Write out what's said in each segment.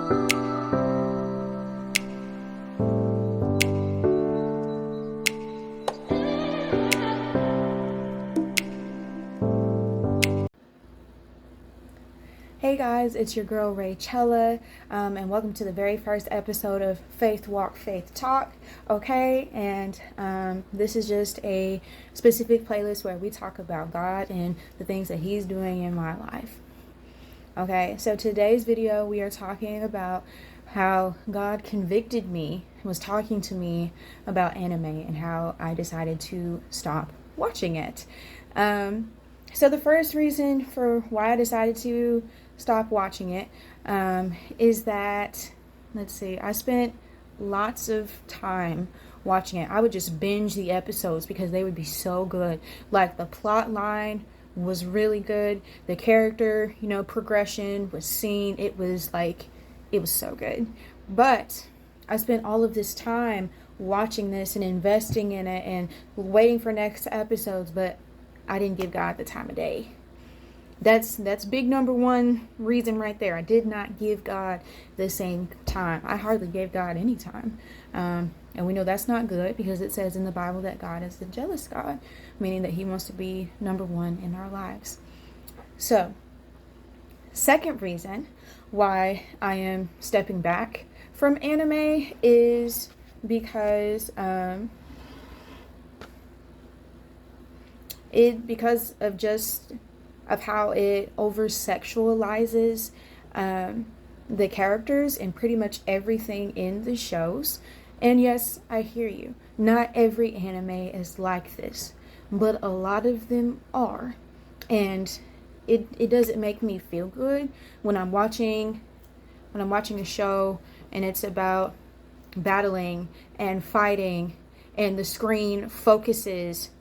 Hey guys, it's your girl Rachella, and welcome to the very first episode of Faith Walk, Faith Talk. Okay, and this is just a specific playlist where we talk about God and the things that He's doing in my life. Okay, so today's video we are talking about how God convicted me, was talking to me about anime and how I decided to stop watching it. So the first reason for why I decided to stop watching it is that, let's see, I spent lots of time watching it. I would just binge the episodes because they would be so good. Like, the plot line was really good. The character, progression was seen. It was so good. But I spent all of this time watching this and investing in it and waiting for next episodes, but I didn't give God the time of day. That's big number one reason right there. I did not give God the same time. I hardly gave God any time. And we know that's not good because it says in the Bible that God is the jealous God, meaning that He wants to be number one in our lives. So, second reason why I am stepping back from anime is because of how it oversexualizes the characters and pretty much everything in the shows. And yes, I hear you. Not every anime is like this, but a lot of them are. And it doesn't make me feel good when I'm watching a show and it's about battling and fighting and the screen focuses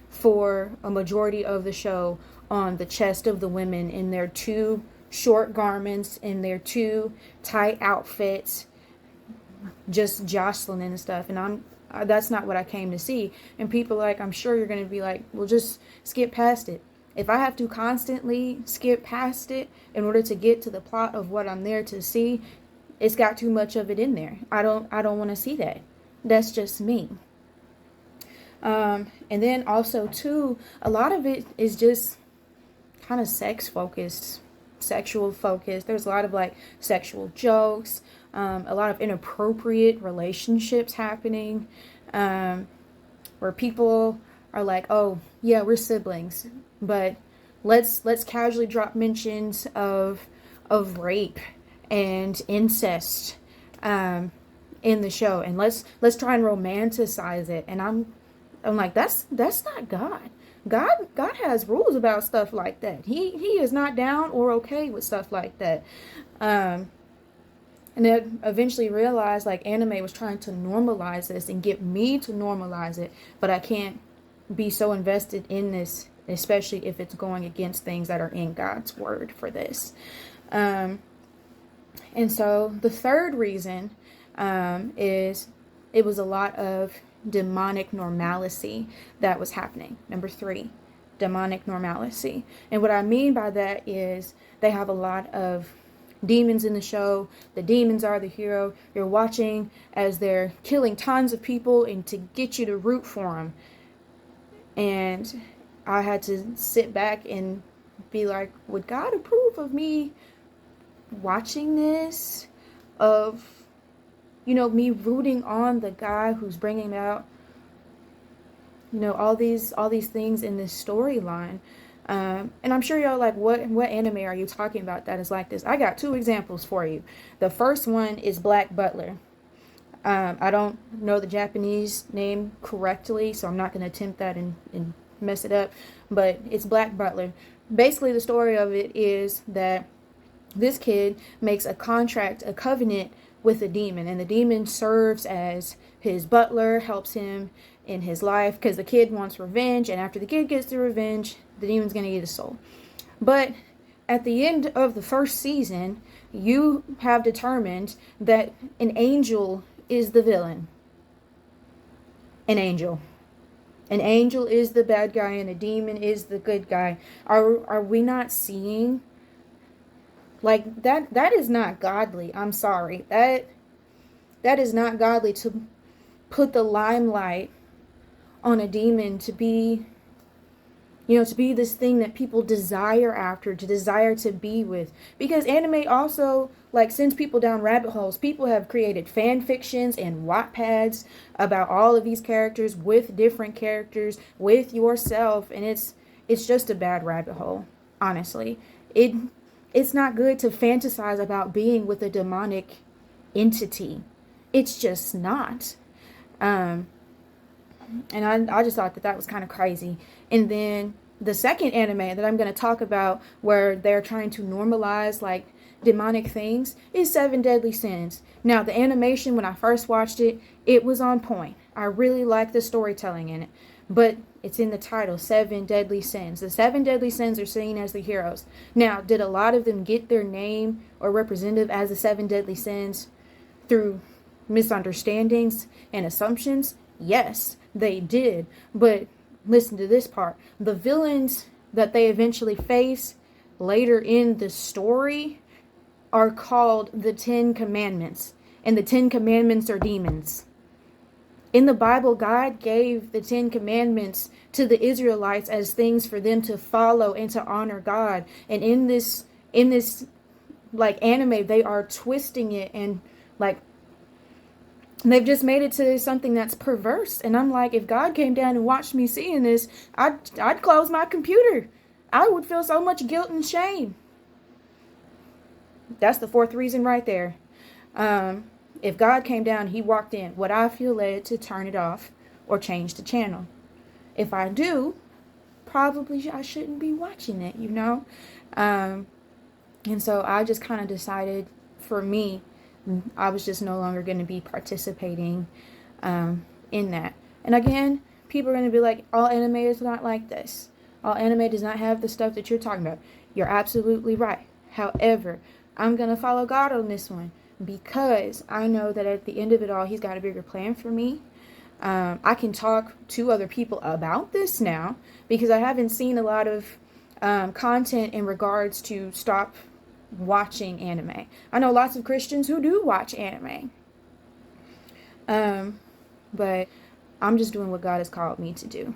for a majority of the show on the chest of the women in their too short garments, in their too tight outfits, just jostling and stuff. And that's not what I came to see. And people, I'm sure you're going to be like, well, just skip past it. If I have to constantly skip past it in order to get to the plot of what I'm there to see, it's got too much of it in there. I don't want to see that. That's just me. And then also too, a lot of it is just kind of sexual focused. There's a lot of sexual jokes, a lot of inappropriate relationships happening, where people are like, oh yeah, we're siblings, but let's casually drop mentions of rape and incest in the show, and let's try and romanticize it. And I'm like, that's not God. God has rules about stuff like that. He is not down or okay with stuff like that. And then eventually realized anime was trying to normalize this and get me to normalize it, but I can't be so invested in this, especially if it's going against things that are in God's word for this. And so the third reason is it was a lot of demonic normalcy that was happening. Number 3, demonic normalcy. And what I mean by that is they have a lot of demons in the show. The demons are the hero. You're watching as they're killing tons of people and to get you to root for them. And I had to sit back and be like, would God approve of me watching this? Of me rooting on the guy who's bringing out, all these things in this storyline. And I'm sure y'all what anime are you talking about that is like this? I got 2 examples for you. The first one is Black Butler. I don't know the Japanese name correctly, so I'm not going to attempt that and mess it up. But it's Black Butler. Basically, the story of it is that this kid makes a covenant with a demon, and the demon serves as his butler, helps him in his life because the kid wants revenge, and after the kid gets the revenge, the demon's going to get his soul. But at the end of the first season, you have determined that an angel is the villain. An angel is the bad guy and a demon is the good guy. Are we not seeing Like that is not godly. I'm sorry. That is not godly to put the limelight on a demon to be, to be this thing that people desire after, to desire to be with. Because anime also, like, sends people down rabbit holes. People have created fan fictions and Wattpads about all of these characters with different characters, with yourself, and it's just a bad rabbit hole, honestly. It's not good to fantasize about being with a demonic entity. It's just not. And I just thought that was kind of crazy. And then the second anime that I'm going to talk about, where they're trying to normalize like demonic things, is Seven Deadly Sins. Now, the animation, when I first watched it, it was on point. I really liked the storytelling in it. But it's in the title, Seven Deadly Sins. The seven deadly sins are seen as the heroes. Now, did a lot of them get their name or representative as the seven deadly sins through misunderstandings and assumptions? Yes, they did. But listen to this part. The villains that they eventually face later in the story are called the Ten Commandments. And the Ten Commandments are demons. In the Bible, God gave the Ten Commandments to the Israelites as things for them to follow and to honor God. And in this like anime, they are twisting it and like they've just made it to something that's perverse. And I'm like, if God came down and watched me seeing this, I'd close my computer. I would feel so much guilt and shame. That's the fourth reason right there. If God came down, he walked in, would I feel led to turn it off or change the channel? If I do, probably I shouldn't be watching it, And so I just kind of decided, for me, I was just no longer going to be participating in that. And again, people are going to be like, all anime is not like this. All anime does not have the stuff that you're talking about. You're absolutely right. However, I'm going to follow God on this one, because I know that at the end of it all, he's got a bigger plan for me. I can talk to other people about this now, because I haven't seen a lot of content in regards to stop watching anime. I know lots of Christians who do watch anime. But I'm just doing what God has called me to do.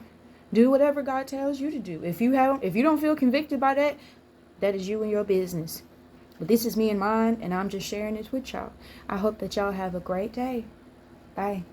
Do whatever God tells you to do. If you don't feel convicted by that, that is you and your business. But this is me and mine, and I'm just sharing this with y'all. I hope that y'all have a great day. Bye.